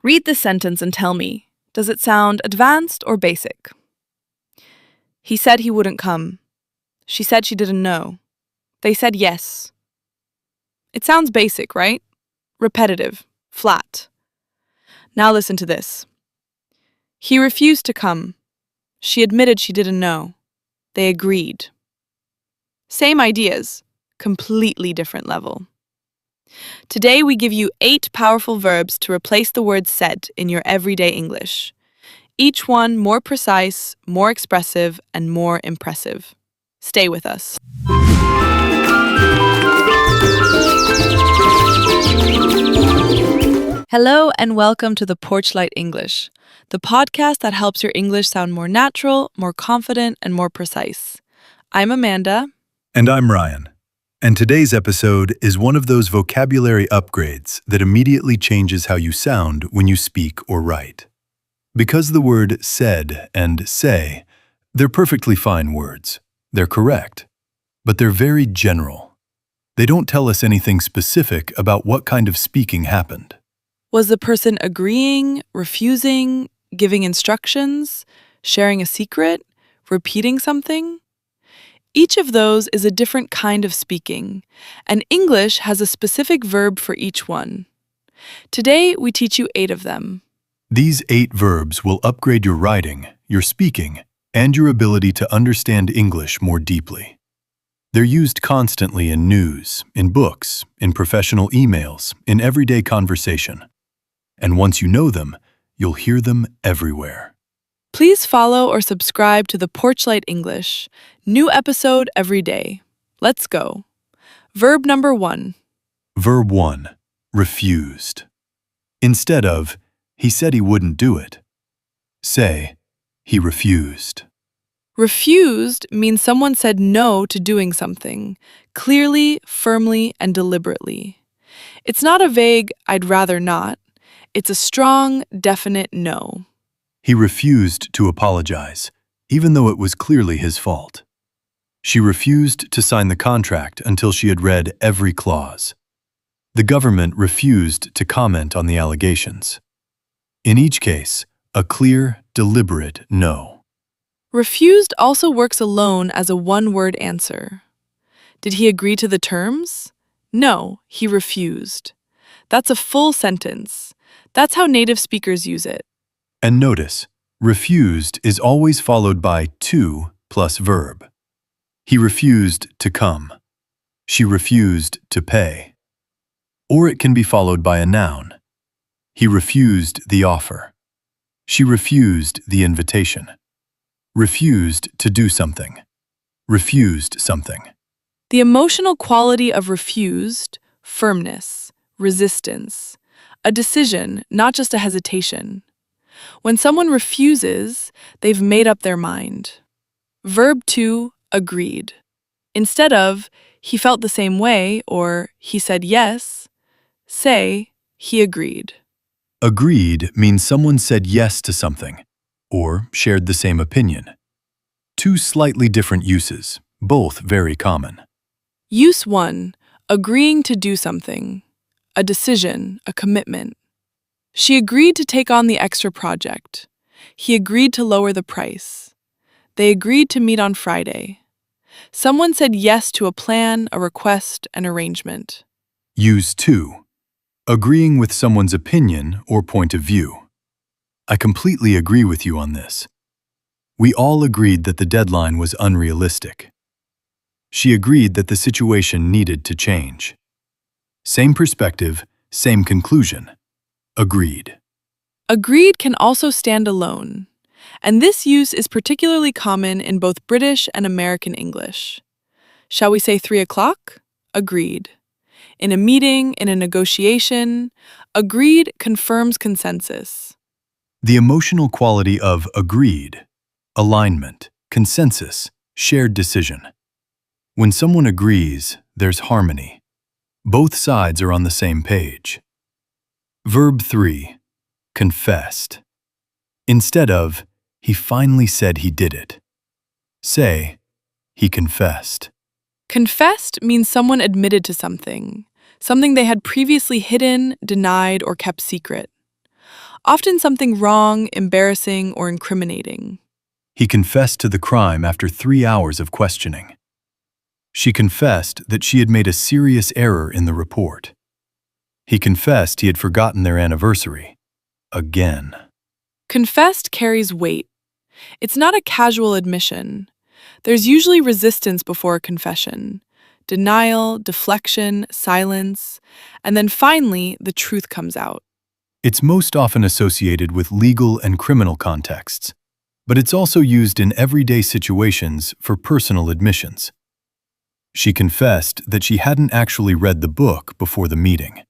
Read this sentence and tell me, does it sound advanced or basic? He said he wouldn't come. She said she didn't know. They said yes. It sounds basic, right? Repetitive, flat. Now listen to this. He refused to come. She admitted she didn't know. They agreed. Same ideas, completely different level. Today we give you 8 powerful verbs to replace the word said in your everyday English. Each one more precise, more expressive, and more impressive. Stay with us. Hello and welcome to the Porch English, the podcast that helps your English sound more natural, more confident, and more precise. I'm Amanda. And I'm Ryan. And today's episode is one of those vocabulary upgrades that immediately changes how you sound when you speak or write. Because the word said and say, they're perfectly fine words. They're correct. But they're very general. They don't tell us anything specific about what kind of speaking happened. Was the person agreeing, refusing, giving instructions, sharing a secret, repeating something? Each of those is a different kind of speaking, and English has a specific verb for each one. Today, we teach you 8 of them. These 8 verbs will upgrade your writing, your speaking, and your ability to understand English more deeply. They're used constantly in news, in books, in professional emails, in everyday conversation. And once you know them, you'll hear them everywhere. Please follow or subscribe to the Porch English. New episode every day. Let's go. Verb number 1. Verb 1. Refused. Instead of, he said he wouldn't do it, say, he refused. Refused means someone said no to doing something, clearly, firmly, and deliberately. It's not a vague, I'd rather not. It's a strong, definite no. He refused to apologize, even though it was clearly his fault. She refused to sign the contract until she had read every clause. The government refused to comment on the allegations. In each case, a clear, deliberate no. Refused also works alone as a one-word answer. Did he agree to the terms? No, he refused. That's a full sentence. That's how native speakers use it. And notice, refused is always followed by to plus verb. He refused to come. She refused to pay. Or it can be followed by a noun. He refused the offer. She refused the invitation. Refused to do something. Refused something. The emotional quality of refused, firmness, resistance, a decision, not just a hesitation. When someone refuses, they've made up their mind. Verb 2, agreed. Instead of, he felt the same way, or he said yes, say, he agreed. Agreed means someone said yes to something, or shared the same opinion. 2 slightly different uses, both very common. Use 1, agreeing to do something, a decision, a commitment. She agreed to take on the extra project. He agreed to lower the price. They agreed to meet on Friday. Someone said yes to a plan, a request, an arrangement. Use 2, agreeing with someone's opinion or point of view. I completely agree with you on this. We all agreed that the deadline was unrealistic. She agreed that the situation needed to change. Same perspective, same conclusion. Agreed. Agreed can also stand alone, and this use is particularly common in both British and American English. Shall we say 3 o'clock? Agreed. In a meeting, in a negotiation, agreed confirms consensus. The emotional quality of agreed, alignment, consensus, shared decision. When someone agrees, there's harmony. Both sides are on the same page. Verb 3, confessed. Instead of, he finally said he did it, say, he confessed. Confessed means someone admitted to something they had previously hidden, denied, or kept secret. often something wrong, embarrassing, or incriminating. He confessed to the crime after 3 hours of questioning. She confessed that she had made a serious error in the report. He confessed he had forgotten their anniversary. Again. Confessed carries weight. It's not a casual admission. There's usually resistance before a confession. Denial, deflection, silence, and then finally, the truth comes out. It's most often associated with legal and criminal contexts, but it's also used in everyday situations for personal admissions. She confessed that she hadn't actually read the book before the meeting.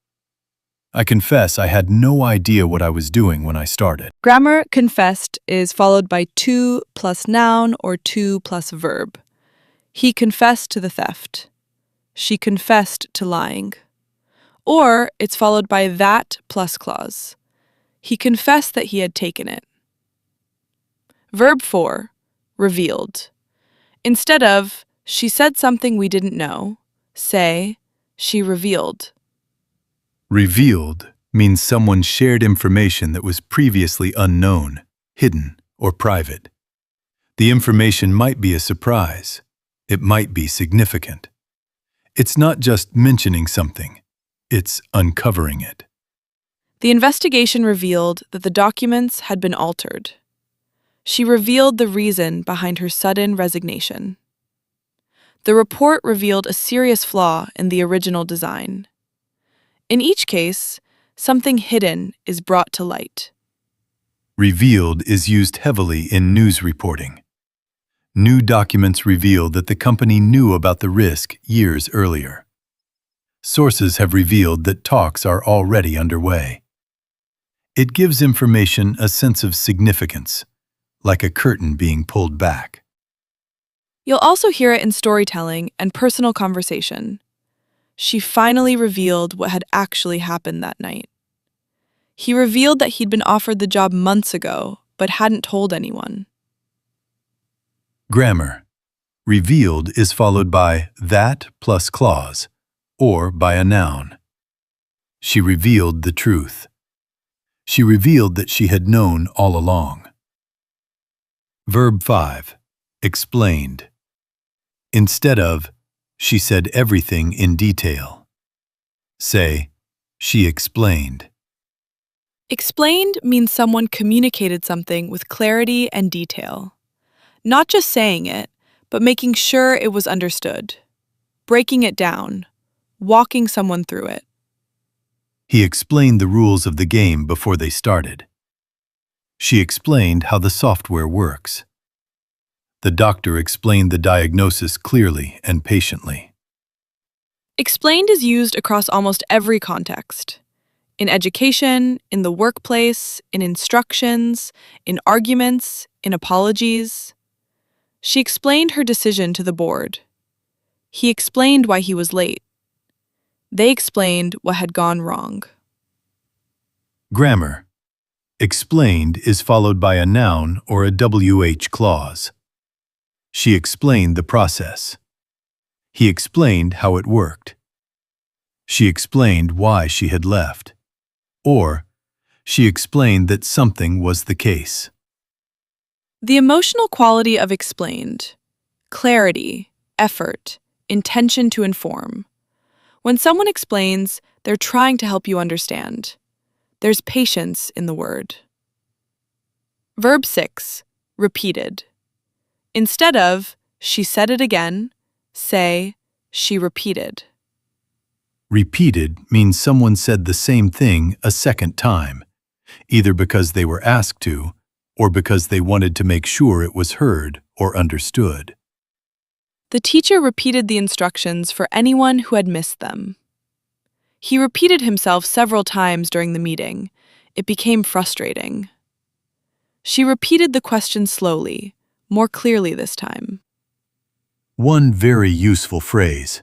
I confess I had no idea what I was doing when I started. Grammar confessed is followed by to plus noun or to plus verb. He confessed to the theft. She confessed to lying. Or it's followed by that plus clause. He confessed that he had taken it. Verb 4, revealed. Instead of, she said something we didn't know, say, she revealed. Revealed means someone shared information that was previously unknown, hidden, or private. The information might be a surprise. It might be significant. It's not just mentioning something. It's uncovering it. The investigation revealed that the documents had been altered. She revealed the reason behind her sudden resignation. The report revealed a serious flaw in the original design. In each case, something hidden is brought to light. Revealed is used heavily in news reporting. New documents reveal that the company knew about the risk years earlier. Sources have revealed that talks are already underway. It gives information a sense of significance, like a curtain being pulled back. You'll also hear it in storytelling and personal conversation. She finally revealed what had actually happened that night. He revealed that he'd been offered the job months ago, but hadn't told anyone. Grammar. Revealed is followed by that plus clause, or by a noun. She revealed the truth. She revealed that she had known all along. Verb 5. Explained. Instead of, she said everything in detail. Say, she explained. Explained means someone communicated something with clarity and detail. Not just saying it, but making sure it was understood. Breaking it down. Walking someone through it. He explained the rules of the game before they started. She explained how the software works. The doctor explained the diagnosis clearly and patiently. Explained is used across almost every context. In education, in the workplace, in instructions, in arguments, in apologies. She explained her decision to the board. He explained why he was late. They explained what had gone wrong. Grammar. Explained is followed by a noun or a WH clause. She explained the process. He explained how it worked. She explained why she had left. Or, she explained that something was the case. The emotional quality of explained. Clarity, effort, intention to inform. When someone explains, they're trying to help you understand. There's patience in the word. Verb 6. Repeated. Instead of, she said it again, say, she repeated. Repeated means someone said the same thing a second time, either because they were asked to, or because they wanted to make sure it was heard or understood. The teacher repeated the instructions for anyone who had missed them. He repeated himself several times during the meeting. It became frustrating. She repeated the question slowly, more clearly this time. One very useful phrase.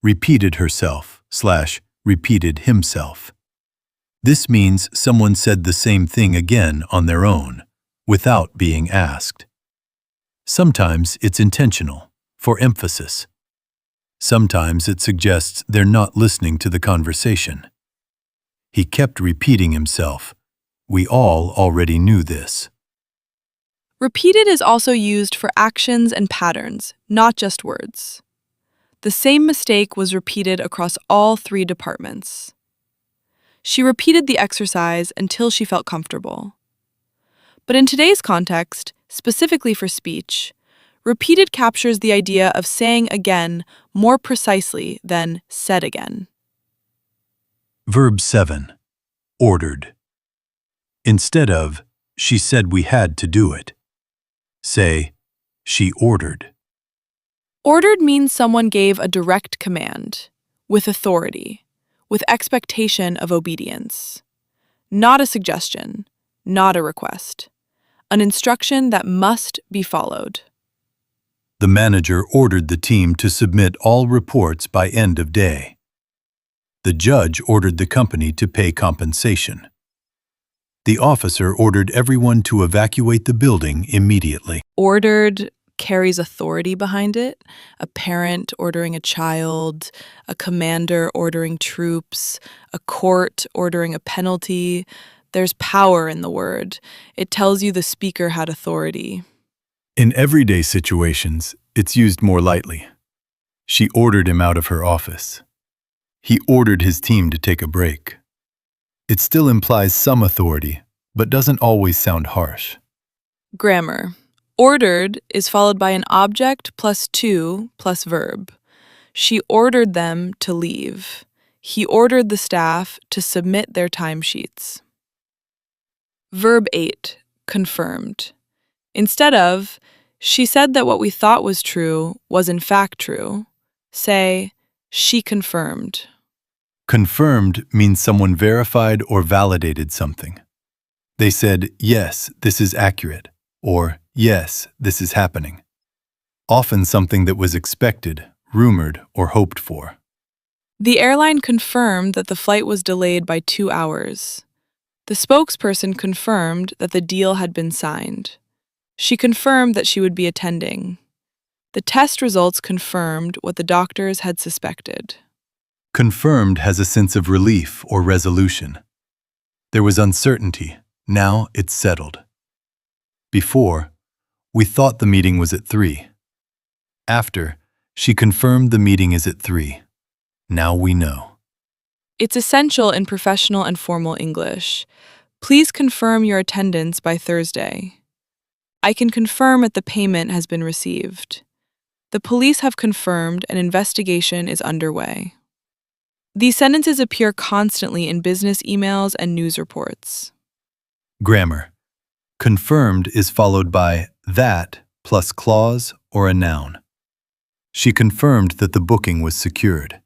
Repeated herself/repeated himself. This means someone said the same thing again on their own, without being asked. Sometimes it's intentional, for emphasis. Sometimes it suggests they're not listening to the conversation. He kept repeating himself, We all already knew this. Repeated is also used for actions and patterns, not just words. The same mistake was repeated across all three departments. She repeated the exercise until she felt comfortable. But in today's context, specifically for speech, repeated captures the idea of saying again more precisely than said again. Verb 7. Ordered. Instead of, she said we had to do it, say, she ordered. Ordered means someone gave a direct command, with authority, with expectation of obedience. Not a suggestion, not a request. An instruction that must be followed. The manager ordered the team to submit all reports by end of day. The judge ordered the company to pay compensation. The officer ordered everyone to evacuate the building immediately. Ordered carries authority behind it. A parent ordering a child, a commander ordering troops, a court ordering a penalty. There's power in the word. It tells you the speaker had authority. In everyday situations, it's used more lightly. She ordered him out of her office. He ordered his team to take a break. It still implies some authority, but doesn't always sound harsh. Grammar. Ordered is followed by an object plus to plus verb. She ordered them to leave. He ordered the staff to submit their timesheets. Verb 8. Confirmed. Instead of, she said that what we thought was true was in fact true, say, she confirmed. Confirmed means someone verified or validated something. They said, yes, this is accurate, or yes, this is happening. Often something that was expected, rumored, or hoped for. The airline confirmed that the flight was delayed by 2 hours. The spokesperson confirmed that the deal had been signed. She confirmed that she would be attending. The test results confirmed what the doctors had suspected. Confirmed has a sense of relief or resolution. There was uncertainty. Now it's settled. Before, we thought the meeting was at 3. After, she confirmed the meeting is at 3. Now we know. It's essential in professional and formal English. Please confirm your attendance by Thursday. I can confirm that the payment has been received. The police have confirmed an investigation is underway. These sentences appear constantly in business emails and news reports. Grammar. Confirmed is followed by that plus clause or a noun. She confirmed that the booking was secured.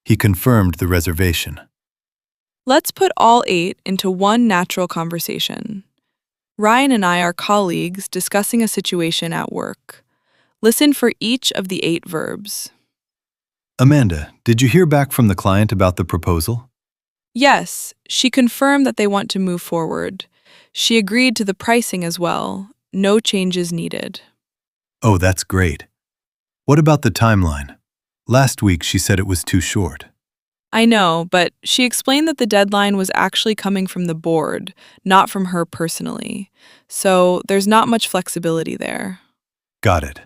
He confirmed the reservation. Let's put all 8 into one natural conversation. Ryan and I are colleagues discussing a situation at work. Listen for each of the 8 verbs. Amanda, did you hear back from the client about the proposal? Yes, she confirmed that they want to move forward. She agreed to the pricing as well. No changes needed. Oh, that's great. What about the timeline? Last week she said it was too short. I know, but she explained that the deadline was actually coming from the board, not from her personally. So there's not much flexibility there. Got it.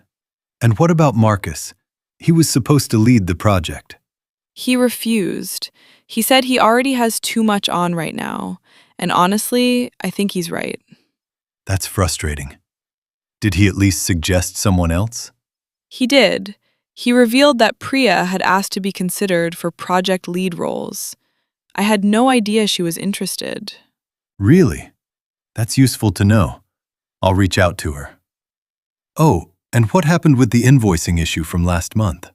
And what about Marcus? He was supposed to lead the project. He refused. He said he already has too much on right now. And honestly, I think he's right. That's frustrating. Did he at least suggest someone else? He did. He revealed that Priya had asked to be considered for project lead roles. I had no idea she was interested. Really? That's useful to know. I'll reach out to her. Oh, and what happened with the invoicing issue from last month?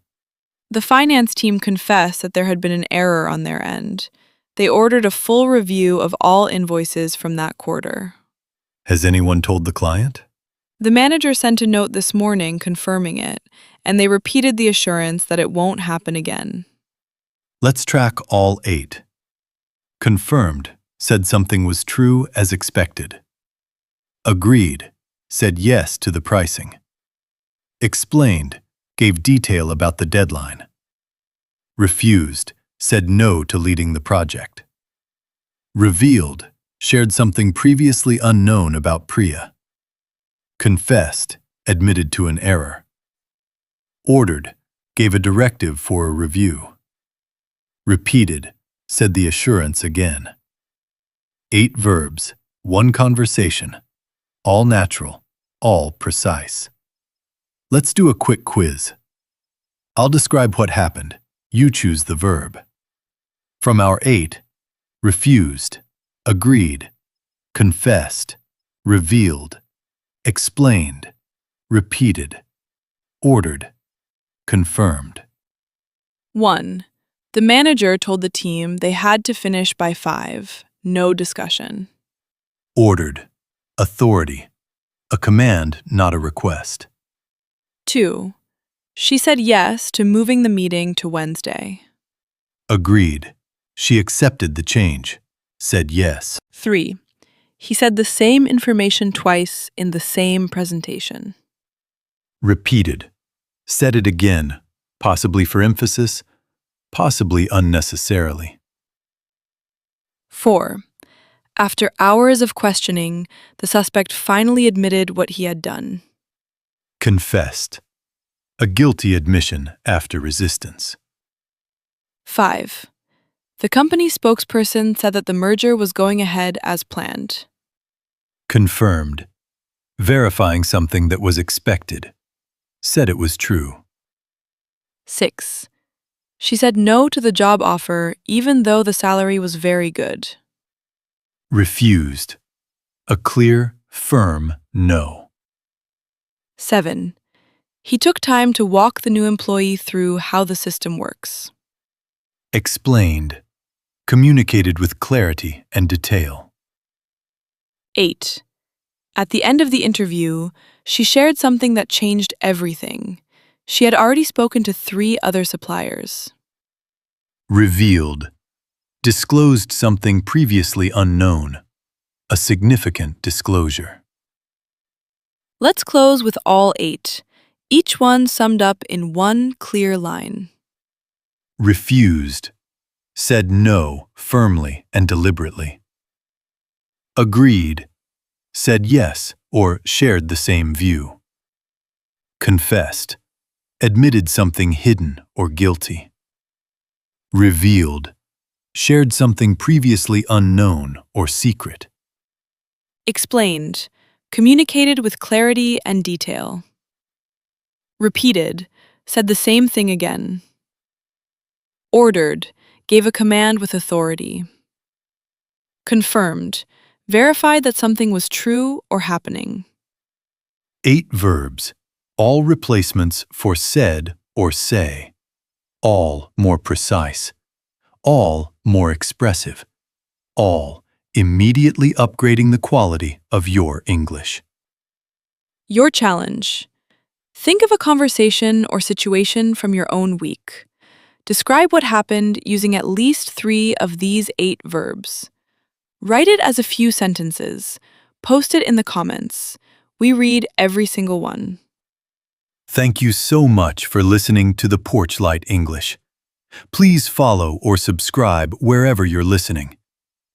The finance team confessed that there had been an error on their end. They ordered a full review of all invoices from that quarter. Has anyone told the client? The manager sent a note this morning confirming it, and they repeated the assurance that it won't happen again. Let's track all 8. Confirmed, said something was true as expected. Agreed, said yes to the pricing. Explained, gave detail about the deadline. Refused, said no to leading the project. Revealed, shared something previously unknown about Priya. Confessed, admitted to an error. Ordered, gave a directive for a review. Repeated, said the assurance again. 8 verbs, 1 conversation. All natural, all precise. Let's do a quick quiz. I'll describe what happened. You choose the verb. From our 8, refused, agreed, confessed, revealed, explained, repeated, ordered, confirmed. 1. The manager told the team they had to finish by 5. No discussion. Ordered, authority, a command, not a request. 2. She said yes to moving the meeting to Wednesday. Agreed, she accepted the change, said yes. 3. He said the same information twice in the same presentation. Repeated, said it again, possibly for emphasis, possibly unnecessarily. 4. After hours of questioning, the suspect finally admitted what he had done. Confessed, a guilty admission after resistance. 5. The company spokesperson said that the merger was going ahead as planned. Confirmed, verifying something that was expected, said it was true. 6. She said no to the job offer even though the salary was very good. Refused, a clear, firm no. 7. He took time to walk the new employee through how the system works. Explained, communicated with clarity and detail. 8. At the end of the interview, she shared something that changed everything. She had already spoken to 3 other suppliers. Revealed, disclosed something previously unknown, a significant disclosure. Let's close with all 8, each one summed up in one clear line. Refused, said no firmly and deliberately. Agreed, said yes or shared the same view. Confessed, admitted something hidden or guilty. Revealed, shared something previously unknown or secret. Explained, communicated with clarity and detail. Repeated, said the same thing again. Ordered, gave a command with authority. Confirmed, verified that something was true or happening. 8 verbs, all replacements for said or say. All more precise. All more expressive. All immediately upgrading the quality of your English. Your challenge. Think of a conversation or situation from your own week. Describe what happened using at least 3 of these 8 verbs. Write it as a few sentences. Post it in the comments. We read every single one. Thank you so much for listening to the Porch Light English. Please follow or subscribe wherever you're listening.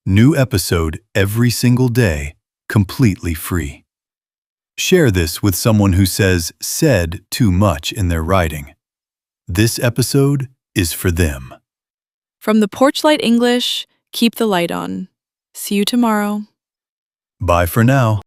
New episode every single day, completely free. Share this with someone who said too much in their writing. This episode is for them. From the Porch Light English, keep the light on. See you tomorrow. Bye for now.